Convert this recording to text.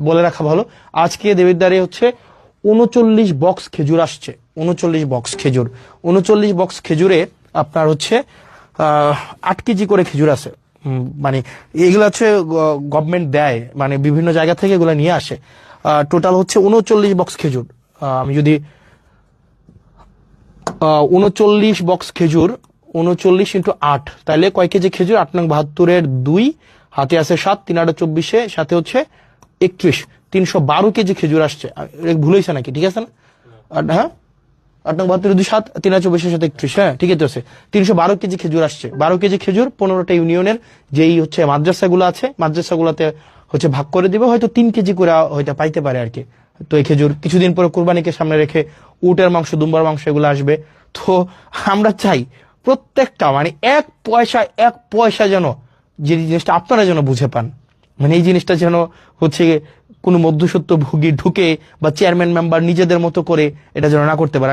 বলে রাখা ভালো, আজকে দেবিদ্বারে হচ্ছে 39 বক্স খেজুর আসছে। 39 বক্স খেজুর, 39 বক্স খেজুরে আপনার হচ্ছে 8 কেজি করে খেজুর আছে। মানে এগুলো হচ্ছে গভর্নমেন্ট দেয়, মানে বিভিন্ন জায়গা থেকে এগুলো নিয়ে আসে। টোটাল হচ্ছে 39 বক্স খেজুর। আমি যদি 39 বক্স খেজুর 39 ইন্টু 8, তাহলে কয় কেজি খেজুর? 8 নং 72-এর 2, হাতে আছে 7, 3 8 24, সাথে হচ্ছে 31, 312 কেজি খেজুর আসছে। ভুল হয়েছে নাকি? ঠিক আছে না? হ্যাঁ, 8 নং 72-এর 2, 7, 3 8 24 সাথে 31, হ্যাঁ ঠিক আছে। 312 কেজি খেজুর আসছে। 12 কেজি খেজুর 15টা ইউনিয়নের যেই হচ্ছে মাদ্রাসাগুলো আছে, মাদ্রাসাগুলোতে হচ্ছে ভাগ করে দিবে, হয়তো 3 কেজি করে হয়তো পাইতে পারে আর কি। তো এই খেজুর কিছুদিন পরে কুরবানিকে সামনে রেখে উটের মাংস, দুম্বার মাংস এগুলো আসবে। তো আমরা চাই প্রত্যেকটা মানে এক পয়সা যেন, যে জিনিসটা আপনারা যেন বুঝে পান, মানে এই জিনিসটা যেন হচ্ছে কোনো মধ্যসত্ত্ব ভোগী ঢুকে বা চেয়ারম্যান মেম্বার নিজেদের মতো করে এটা যেন না করতে পারে।